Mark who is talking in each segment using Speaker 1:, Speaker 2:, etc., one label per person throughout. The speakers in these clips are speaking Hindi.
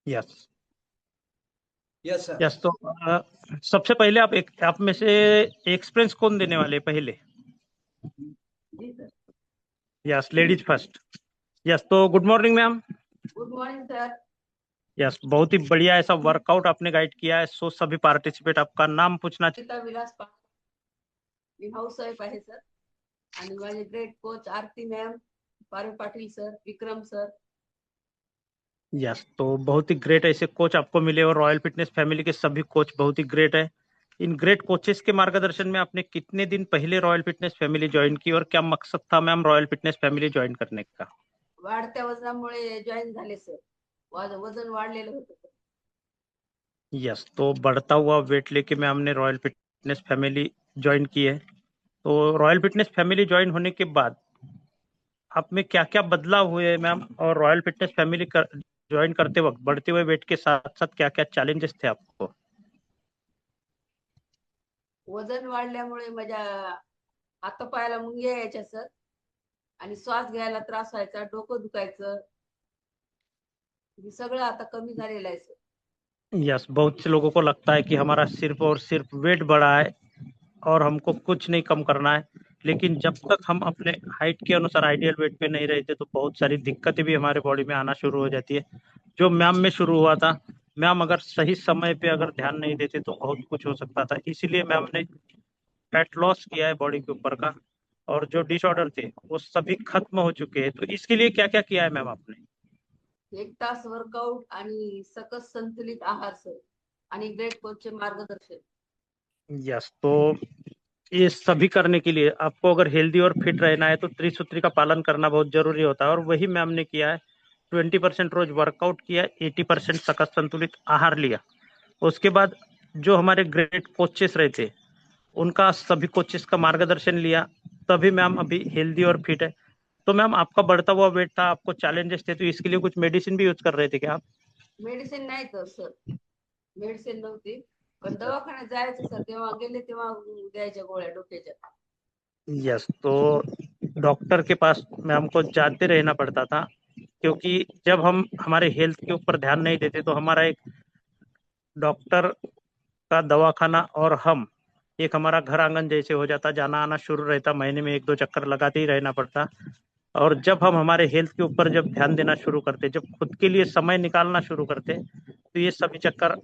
Speaker 1: यस।
Speaker 2: Yes sir.
Speaker 1: यस, तो सबसे पहले आप में से एक्सपीरियंस कौन देने वाले हैं पहले?
Speaker 2: जी sir.
Speaker 1: Yes, ladies first. Yes, तो good morning ma'am.
Speaker 2: Good morning sir.
Speaker 1: Yes, बहुत ही बढ़िया ऐसा वर्कआउट आपने गाइड किया है। सो सभी पार्टिसिपेट आपका नाम पूछना
Speaker 2: गीता विलास मी हाऊस वाईफ आहे सर, आणि माझे ग्रेट कोच आरती मॅम, पारे Patil sir, Vikram sir.
Speaker 1: Yes, तो बहुत ही ग्रेट ऐसे कोच आपको मिले और रॉयल फिटनेस फैमिली के सभी कोच बहुत ही ग्रेट है। इन ग्रेट कोचेस के मार्गदर्शन में आपने कितने दिन पहले रॉयल फिटनेस फैमिली ज्वाइन की और क्या मकसद था ma'am royal fitness family join करने का?
Speaker 2: वाढत्या वजनामुळे जॉईन झाले सर, वजन वाढलेलं होतं सर।
Speaker 1: यस, तो बढ़ता हुआ वेट लेके मैम ने रॉयल फिटनेस फैमिली ज्वाइन की है। तो रॉयल फिटनेस फैमिली ज्वाइन होने के बाद आप में क्या क्या बदलाव हुए मैम, और रॉयल फिटनेस फैमिली ज्वाइन करते वक्त बढ़ते हुए वेट के साथ साथ क्या क्या चैलेंजेस थे आपको?
Speaker 2: वजन वाढल्यामुळे माझ्या हातापायाला मुंग्या यायच्या सर, आणि श्वास घ्यायला त्रास व्हायचा, डोकं दुखायचं। हे सगळं आता कमी झालेलं आहे सर।
Speaker 1: यस, बहुत से लोगों को लगता है कि हमारा सिर्फ और सिर्फ वेट बढ़ा है और हमको कुछ नहीं कम करना है, लेकिन जब तक हम अपने हाइट के अनुसार आइडियल वेट पे नहीं रहते तो बहुत सारी दिक्कतें भी हमारे बॉडी में आना शुरू हो जाती है, जो मैम में शुरू हुआ था। मैम अगर सही समय पे अगर ध्यान नहीं देते तो बहुत कुछ हो सकता था, इसीलिए मैम ने फैट लॉस किया है बॉडी के ऊपर का, और जो डिसऑर्डर थे वो सभी खत्म हो चुके हैं। तो इसके लिए क्या क्या किया है मैम आपने?
Speaker 2: 1 तास वर्कआउट आणि सकस संतुलित आहार सर, आणि ग्रेट कोचचे मार्गदर्शन।
Speaker 1: यस, तो ये सभी करने के लिए आपको अगर हेल्दी और फिट रहना है तो त्रिसूत्री का पालन करना बहुत जरूरी होता है, और वही मैम ने किया है। 20% रोज वर्कआउट किया, 80% सकस संतुलित आहार लिया। उसके बाद जो हमारे ग्रेट कोचेस रहते उनका सभी कोचेस का मार्गदर्शन लिया, तभी मैम अभी हेल्दी और फिट है। तो मैम आपका बढ़ता हुआ वेट था, आपको चैलेंजेस थे, तो इसके लिए कुछ मेडिसिन भी यूज कर रहे थे क्या आप?
Speaker 2: मेडिसिन नाही तर सर, मेडिसिन नव्हती, पण दवाखान्यात जायचं सर, तेव्हा गेले तेव्हा द्यायच्या गोळ्या डोक्याच्या।
Speaker 1: यस, तो डॉक्टर के पास मैम को जाते रहना पड़ता था, क्योंकि जब हम हमारे हेल्थ के ऊपर ध्यान नहीं देते तो हमारा एक डॉक्टर का दवाखाना और हम एक हमारा घर आंगन जैसे हो जाता, जाना आना शुरू रहता, महीने में 1-2 चक्कर लगाते ही रहना पड़ता। और जब हम हमारे हेल्थ के ऊपर जब ध्यान देना शुरू करते, जब खुद के लिए समय निकालना शुरू करते, तो ये सभी चक्कर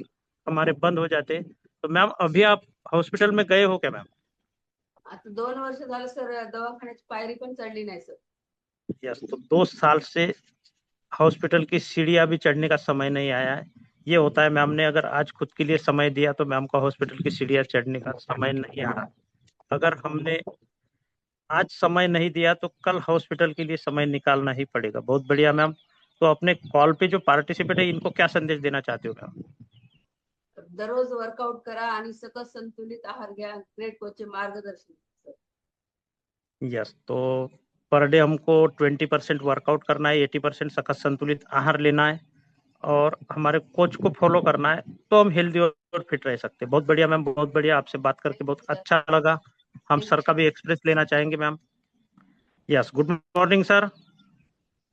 Speaker 1: हमारे बंद हो जाते। तो मैम अभी आप हॉस्पिटल में गए हो क्या मैम?
Speaker 2: आता 2 वर्ष झालं सर, दवाखान्याची पायरी पण चढली नाही सर।
Speaker 1: यस, तो 2 साल से हॉस्पिटल की सीढ़ियाँ भी चढ़ने का समय नहीं आया है। ये होता है, मैम ने अगर आज खुद के लिए समय दिया तो मैम का हॉस्पिटल की सीढ़ियाँ चढ़ने का समय नहीं आ रहा। अगर हमने आज समय नहीं दिया तो कल हॉस्पिटल के लिए समय निकालना ही पड़ेगा। बहुत बढ़िया मैम। तो अपने कॉल पे जो पार्टिसिपेट है इनको क्या संदेश देना चाहते हो मैम?
Speaker 2: दररोज वर्कआउट करा आणि सकस संतुलित आहार घ्या, ग्रेट कोचचे मार्गदर्शन सर।
Speaker 1: यस, तो पर डे हमको 20% वर्कआउट करना है, 80% सकस संतुलित आहार लेना है और हमारे कोच को फॉलो करना है, तो हम हेल्दी और फिट रह सकते हैं। बहुत बढ़िया मैम, बहुत बढ़िया, आपसे बात करके बहुत अच्छा लगा। हम सर का भी एक्सप्रेस लेना चाहेंगे ma'am. Yes, good morning sir.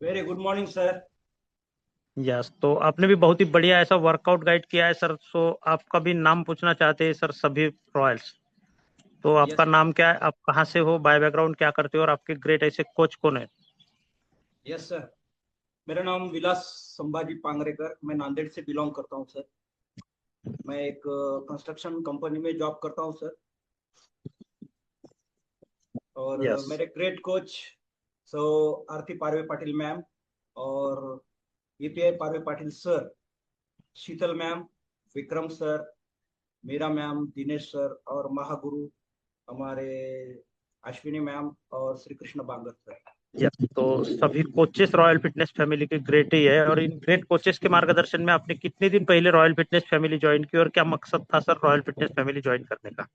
Speaker 2: Very good morning sir.
Speaker 1: Yes, तो आपने भी बहुत ही बढ़िया ऐसा वर्कआउट गाइड किया है सर। सो आपका भी नाम पूछना चाहते हैं सर सभी रॉयल्स। तो आपका नाम क्या है, आप कहाँ से हो, बाय बैकग्राउंड क्या करते हो, और आपके ग्रेट ऐसे कोच कौन है?
Speaker 2: यस सर, मेरा नाम विलास संभाजी पांगरेकर, मैं नांदेड़ से बिलोंग करता हूँ सर। मैं एक कंस्ट्रक्शन कंपनी में जॉब करता हूँ सर। और
Speaker 1: यस।
Speaker 2: मेरे great coach so Aarti Parve Patil ma'am, और EPI Parve Patil sir, Sheetal ma'am, Vikram sir, Meera ma'am, Dinesh sir, और महागुरु हमारे अश्विनी मैम और श्री कृष्ण बांगर सर।
Speaker 1: यस, तो सभी कोचेस रॉयल फिटनेस फैमिली के ग्रेट ही है, और इन ग्रेट कोचेस के मार्गदर्शन में आपने कितने दिन पहले रॉयल फिटनेस फैमिली ज्वाइन की और क्या मकसद था sir royal fitness family join करने का?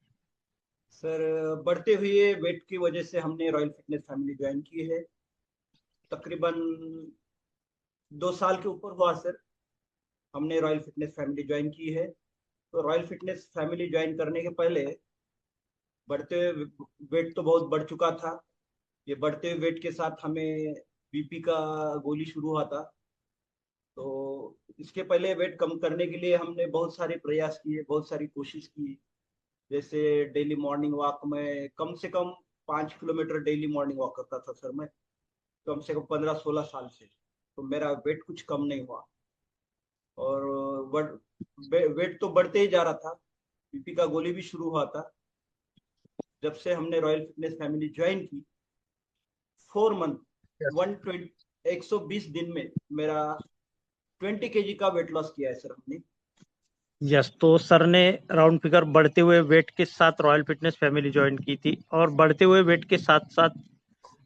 Speaker 2: सर, बढ़ते हुए वेट की वजह से हमने रॉयल फिटनेस फैमिली ज्वाइन की है। तकरीबन 2 साल के ऊपर हुआ सर, हमने रॉयल फिटनेस फैमिली ज्वाइन की है। तो रॉयल फिटनेस फैमिली ज्वाइन करने के पहले बढ़ते वेट तो बहुत बढ़ चुका था। ये बढ़ते वेट के साथ हमें बीपी का गोली शुरू हुआ था। तो इसके पहले वेट कम करने के लिए हमने बहुत सारे प्रयास किए, बहुत सारी कोशिश की। जैसे डेली मॉर्निंग वॉक में कम से कम 5 किलोमीटर डेली मॉर्निंग वॉक करता था सर मैं, कम से कम 15-16 साल से। तो मेरा वेट कुछ कम नहीं हुआ, और वेट तो बढ़ते ही जा रहा था। बीपी का गोली भी शुरू हुआ था। जब से हमने रॉयल फिटनेस फैमिली ज्वाइन की, 4 मंथ, 120 दिन में मेरा 20 kg का वेट लॉस किया है सर हमने।
Speaker 1: यस, तो सर ने राउंड फिगर बढ़ते हुए वेट के साथ रॉयल फिटनेस फैमिली ज्वाइन की थी, और बढ़ते हुए वेट के साथ साथ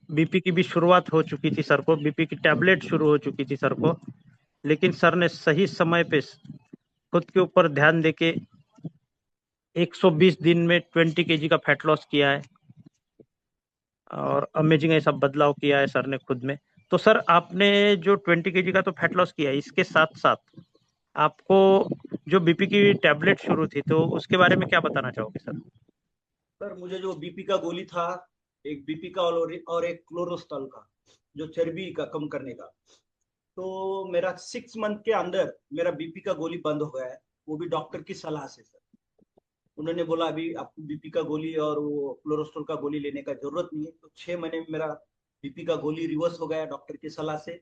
Speaker 1: बीपी की भी शुरुआत हो चुकी थी सर को, बीपी की टैबलेट शुरू हो चुकी थी सर को। लेकिन सर ने सही समय पे खुद के ऊपर ध्यान देके 120 दिन में 20 kg का फैट लॉस किया है, और अमेजिंग ऐसा बदलाव किया है सर ने खुद में। तो सर आपने जो 20 kg का तो फैट लॉस किया है, इसके साथ साथ आपको जो बीपी की टैबलेट शुरू थी, तो उसके बारे में क्या बताना चाहोगे सर?
Speaker 2: सर मुझे जो बीपी का गोली था, एक बीपी का और एक क्लोरोस्टॉल का, जो चर्बी का कम करने का, तो मेरा 6 मंथ के अंदर मेरा बीपी का गोली बंद हो गया है। वो भी डॉक्टर की सलाह से सर। उन्होंने बोला अभी आपको बीपी का गोली और वो क्लोरोस्टॉल का गोली लेने का जरूरत नहीं है। तो 6 महीने में मेरा बीपी का गोली रिवर्स हो गया डॉक्टर की सलाह से।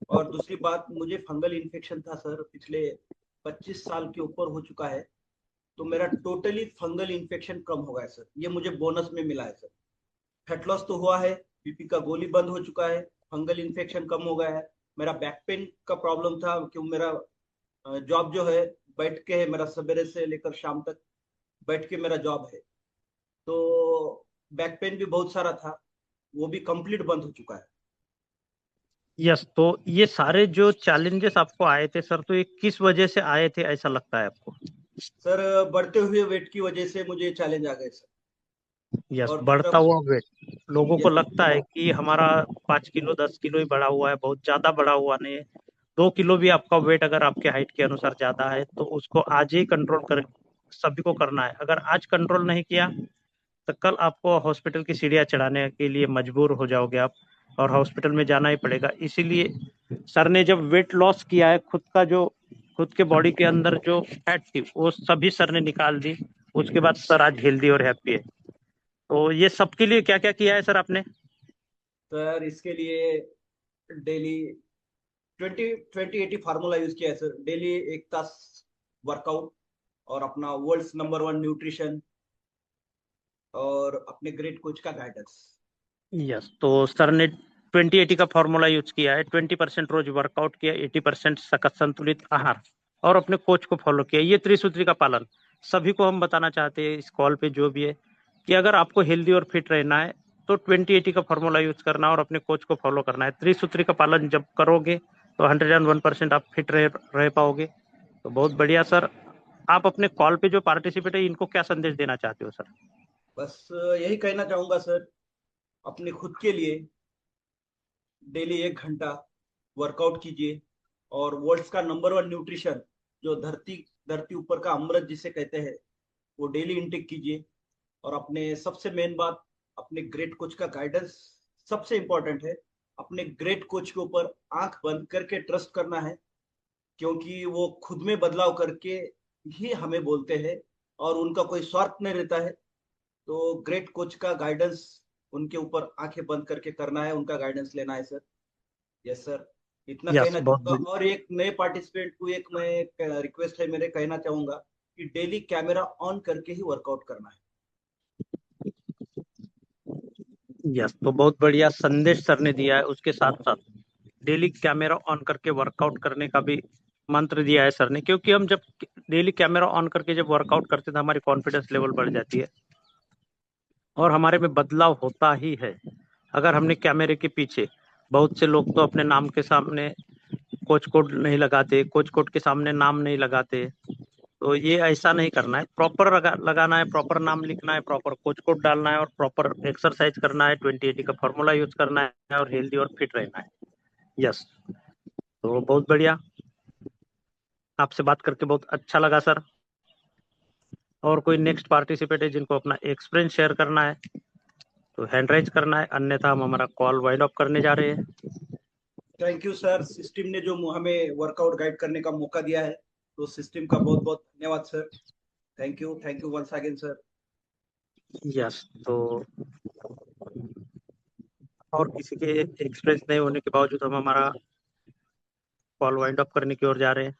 Speaker 2: और दूसरी बात, मुझे फंगल इन्फेक्शन था सर, पिछले 25 साल के ऊपर हो चुका है। तो मेरा टोटली फंगल इन्फेक्शन कम हो गया है सर, ये मुझे बोनस में मिला है सर। फैट लॉस तो हुआ है, बीपी का गोली बंद हो चुका है, फंगल इन्फेक्शन कम हो गया है। मेरा बैक पेन का प्रॉब्लम था, क्यों मेरा जॉब जो है बैठ के है, मेरा सवेरे से लेकर शाम तक बैठ के मेरा जॉब है। तो बैक पेन भी बहुत सारा था, वो भी कंप्लीट बंद हो चुका है।
Speaker 1: यस, तो ये सारे जो चैलेंजेस आपको आए थे सर, तो ये किस वजह से आए थे ऐसा लगता है आपको?
Speaker 2: सर बढ़ते हुए वेट की वजह से मुझे चैलेंज आ गए सर।
Speaker 1: यस,
Speaker 2: और दूसरा,
Speaker 1: बढ़ता हुआ वेट, लोगों को
Speaker 2: यस सर।
Speaker 1: लगता है कि हमारा 5 किलो 10 किलो ही बढ़ा हुआ है, बहुत ज्यादा बढ़ा हुआ नहीं है। 2 किलो भी आपका वेट अगर आपके हाइट के अनुसार ज्यादा है, तो उसको आज ही कंट्रोल कर सभी को करना है। अगर आज कंट्रोल नहीं किया तो कल आपको हॉस्पिटल की सीढ़ियां चढ़ाने के लिए मजबूर हो जाओगे आप, और हॉस्पिटल में जाना ही पड़ेगा। इसीलिए सर ने जब वेट लॉस किया है, खुद के बॉडी के अंदर जो फैट थी वो सभी सर ने निकाल दी। उसके बाद सर आज हेल्दी और हैप्पी है। तो ये सबके लिए क्या क्या किया है सर आपने?
Speaker 2: सर इसके लिए डेली 20-20-80 फार्मूला यूज किया है सर। डेली 1 तास वर्कआउट, और अपना वर्ल्ड्स नंबर 1 न्यूट्रिशन, और अपने ग्रेट कोच का गाइडेंस।
Speaker 1: यस, तो सर ने 20-80 का फॉर्मूला यूज किया है। 20% रोज वर्कआउट किया, 80% सकत संतुलित आहार, और अपने कोच को फॉलो किया। ये त्रिसूत्री का पालन सभी को हम बताना चाहते हैं इस कॉल पे जो भी है, कि अगर आपको हेल्दी और फिट रहना है तो 20-80 का फॉर्मूला यूज करना और अपने कोच को फॉलो करना है। त्रिसूत्री का पालन जब करोगे तो 101% आप फिट रह पाओगे। तो बहुत बढ़िया सर। आप अपने कॉल पे जो पार्टिसिपेट है, इनको क्या संदेश देना चाहते हो सर?
Speaker 2: बस यही कहना चाहूंगा सर, अपने खुद के लिए डेली 1 घंटा वर्कआउट कीजिए, और वर्ल्ड्स का नंबर 1 न्यूट्रिशन, जो धरती धरती ऊपर का अमृत जिसे कहते हैं, वो डेली इंटेक कीजिए। और अपने सबसे मेन बात, अपने ग्रेट कोच का गाइडेंस सबसे इंपॉर्टेंट है। अपने ग्रेट कोच के ऊपर आंख बंद करके ट्रस्ट करना है, क्योंकि वो खुद में बदलाव करके ही हमें बोलते हैं, और उनका कोई स्वार्थ नहीं रहता है। तो ग्रेट कोच का गाइडेंस, उनके ऊपर आंखें बंद करके करना है, उनका गाइडेंस लेना है सर। यस सर, इतना
Speaker 1: यस,
Speaker 2: कहना
Speaker 1: बहुत
Speaker 2: चाहूंगा।
Speaker 1: बढ़िया।
Speaker 2: और एक नए पार्टिसिपेंट को एक मैं रिक्वेस्ट है मेरे, कहना चाहूंगा कि डेली कैमरा ऑन करके ही वर्कआउट करना है।
Speaker 1: यस, तो बहुत बढ़िया संदेश सर ने दिया है। उसके साथ साथ डेली कैमरा ऑन करके वर्कआउट करने का भी मंत्र दिया है सर ने, क्योंकि हम जब डेली कैमरा ऑन करके जब वर्कआउट करते हैं तो हमारी कॉन्फिडेंस लेवल बढ़ जाती है, और हमारे में बदलाव होता ही है। अगर हमने कैमरे के पीछे, बहुत से लोग तो अपने नाम के सामने कोच कोड नहीं लगाते, कोच कोड के सामने नाम नहीं लगाते। तो ये ऐसा नहीं करना है, प्रॉपर लगाना है, प्रॉपर नाम लिखना है, प्रॉपर कोच कोड डालना है, और प्रॉपर एक्सरसाइज करना है, 20-80 का फॉर्मूला यूज करना है, और हेल्दी और फिट रहना है। यस, तो बहुत बढ़िया। आपसे बात करके बहुत अच्छा लगा सर। और कोई नेक्स्ट पार्टिसिपेट है जिनको अपना एक्सपीरियंस शेयर करना है तो हैंड राइज करना है, अन्यथा हम हमारा कॉल वाइंड अप करने जा रहे हैं।
Speaker 2: थैंक यू सर, सिस्टम ने जो हमें वर्कआउट गाइड करने का मौका दिया है, तो सिस्टम का बहुत बहुत धन्यवाद sir. Thank you once again sir.
Speaker 1: Yes, तो और किसी के एक्सपीरियंस नहीं होने के बावजूद हम हमारा कॉल वाइंड अप करने की ओर जा रहे हैं।